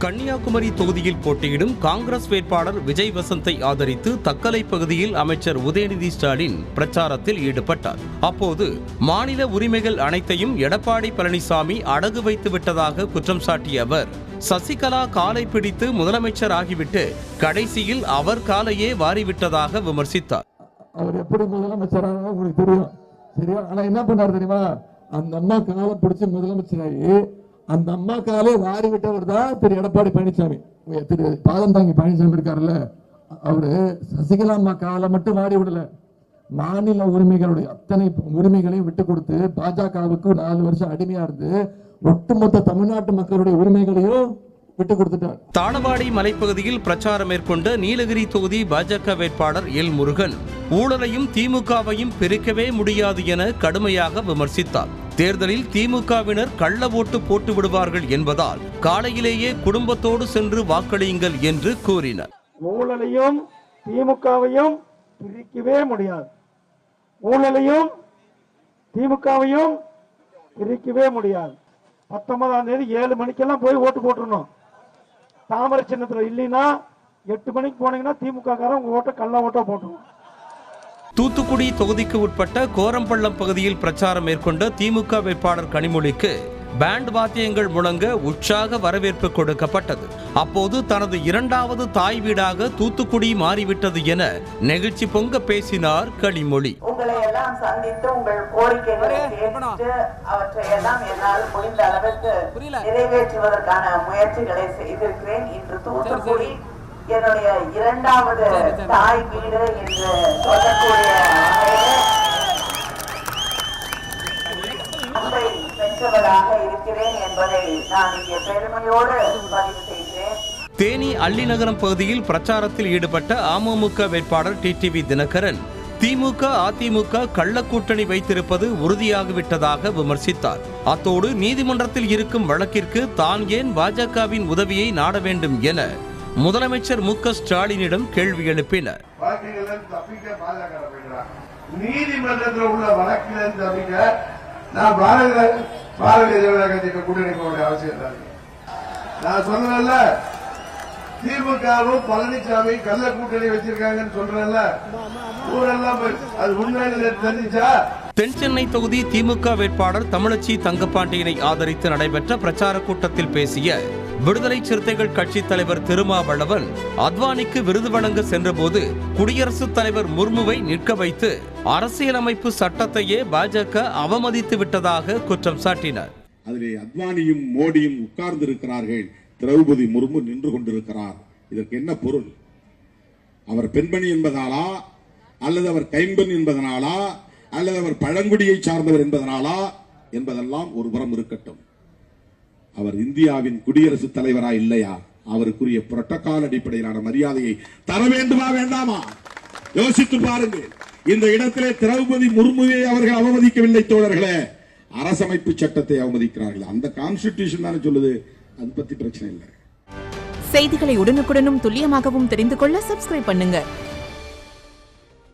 கன்னியாகுமரி தொகுதியில் போட்டியிடும் காங்கிரஸ் வேட்பாளர் விஜய் வசந்தை ஆதரித்து தக்கலை பகுதியில் அமைச்சர் உதயநிதி ஸ்டாலின் பிரச்சாரத்தில் ஈடுபட்டார். அப்போது மாநில உரிமைகள் அனைத்தையும் எடப்பாடி பழனிசாமி அடகு வைத்து விட்டதாக குற்றம் சாட்டிய அவர், சசிகலா காலை பிடித்து முதலமைச்சர் ஆகிவிட்டு கடைசியில் அவர் காலையே வாரிவிட்டதாக விமர்சித்தார். அவர் எப்படி முதலமைச்சராக உங்களுக்கு தெரியும், சரியா? ஆனா என்ன பண்ணாரு தெரியுமா? அந்த அம்மா காலை பிடிச்சி முதலமைச்சராகி அந்த அம்மா காலே வாரி விட்டவர் தான் திரு எடப்பாடி பழனிசாமி. திரு பாதம் தாங்கி பழனிசாமி இருக்காருல்ல, அவரு சசிகலா அம்மா காலை மட்டும் வாரி விடல, மாநில உரிமைகளுடைய அத்தனை உரிமைகளையும் விட்டு கொடுத்து பாஜகவுக்கு 4 வருஷம் அடிமையா இருந்து ஒட்டுமொத்த தமிழ்நாட்டு மக்களுடைய உரிமைகளையும் விட்டு கொடுத்துட்டார். தாளவாடி மலைப்பகுதியில் பிரச்சாரம் மேற்கொண்ட நீலகிரி தொகுதி பாஜக வேட்பாளர் எல் முருகன் ஊழலையும் திமுகவையும் பிரிக்கவே முடியாது என கடுமையாக விமர்சித்தார். தேர்தலில் திமுகவினர் கள்ள ஓட்டு போட்டு விடுவார்கள் என்பதால் காலையிலேயே குடும்பத்தோடு சென்று வாக்களியுங்கள் என்று கூறினார். ஊழலையும் திமுகவையும் பிரிக்கவே முடியாது, ஊழலையும் திமுகவையும் பிரிக்கவே முடியாது. 19ஆம் தேதி 7 மணிக்கெல்லாம் போய் ஓட்டு போட்டுருணும். தாமரை சின்னத்துல இல்லைன்னா 8 மணிக்கு போனீங்கன்னா திமுக காரன் உங்க ஓட்ட கள்ள ஓட்டா போட்டுருவோம். தூத்துக்குடி தொகுதிக்கு உட்பட்ட கோரம்பள்ளம் பகுதியில் பிரச்சாரம் மேற்கொண்ட திமுக வேட்பாளர் கனிமொழிக்கு பேண்ட் வாத்தியங்கள் முழங்க உற்சாக வரவேற்பு கொடுக்கப்பட்டது. அப்போது தனது 2வது தாய் வீடாக தூத்துக்குடி மாறிவிட்டது என நெகிழ்ச்சி பொங்க பேசினார் கனிமொழி. உங்களை எல்லாம் சந்தித்து உங்கள் கோரிக்கைகளை கேட்டு அவற்றை எல்லாம் என்னால் முடிந்த அளவுக்கு நிறைவேற்றுவதற்கான முயற்சிகளை செய்திருக்கிறேன். இன்று தூத்துக்குடி என்னுடைய 2வது தாய் வீடு என்று சொல்லக்கூடிய பெற்றவராக இருக்கிறேன் என்பதை நான் இங்கே பெருமையோடு பதிவு செய்கிறேன். தேனி அள்ளிநகரம் பகுதியில் பிரச்சாரத்தில் ஈடுபட்ட அமமுக வேட்பாளர் டிடிவி தினகரன் திமுக அதிமுக கள்ள கூட்டணி வைத்திருப்பது உறுதியாகிவிட்டதாக விமர்சித்தார். அத்தோடு நீதிமன்றத்தில் இருக்கும் வழக்கிற்கு தான் ஏன் பாஜகவின் உதவியை நாட வேண்டும் என முதலமைச்சர் மு க ஸ்டாலினிடம் கேள்வி எழுப்பினார். நீதிமன்றத்தில் உள்ள வழக்கில் தப்பிக்க நான் பாரதிய ஜனதா கட்சிக்கு கூட்டணி போக வேண்டிய அவசியம் இல்லை. நான் சொன்னேன்ல, திமுகவும் பழனிசாமி கள்ள கூட்டணி வச்சிருக்காங்கன்னு சொல்றேன்ல, ஊரெல்லாம் அது உண்மையில தெரிஞ்சா. தென் சென்னை தொகுதி திமுக வேட்பாளர் தமிழச்சி தங்கப்பாண்டியனை ஆதரித்து நடைபெற்ற பிரச்சார கூட்டத்தில் பேசிய விடுதலை சிறுத்தைகள் கட்சி தலைவர் திருமாவளவன், அத்வானிக்கு விருது வழங்க சென்றபோது குடியரசுத் தலைவர் முர்முவை நிற்க வைத்து அரசியலமைப்பு சட்டத்தையே பாஜக அவமதித்து விட்டதாக குற்றம் சாட்டினார். அதிலே அத்வானியும் மோடியும் உட்கார்ந்து இருக்கிறார்கள், திரௌபதி முர்மு நின்று கொண்டிருக்கிறார். இதற்கு என்ன பொருள்? அவர் பெண்மணி என்பதாலா, அல்லது அவர் கைம்பெண் என்பதனாலா, அல்லது அவர் பழங்குடியை சார்ந்தவர் என்பதனாலா என்பதெல்லாம் ஒரு புறம் இருக்கட்டும். அவர் இந்தியாவின் குடியரசுத் தலைவரா இல்லையா? அவருக்குரிய புரோட்டோகால் அடிப்படையிலான மரியாதையை தர வேண்டுமா வேண்டாமா? யோசித்து பாருங்கள். இந்த இடத்திலே திரௌபதி முர்முவை அவர்கள் அவமதிக்கவில்லை தோழர்களே, அரசமைப்பு சட்டத்தை அவமதிக்கிறார்கள். அந்த கான்ஸ்டிடியூஷன் தானே சொல்லுது, அது பத்தி பிரச்சனை இல்லை. செய்திகளை உடனுக்குடனும் துல்லியமாகவும் தெரிந்து கொள்ள சப்ஸ்கிரைப் பண்ணுங்க.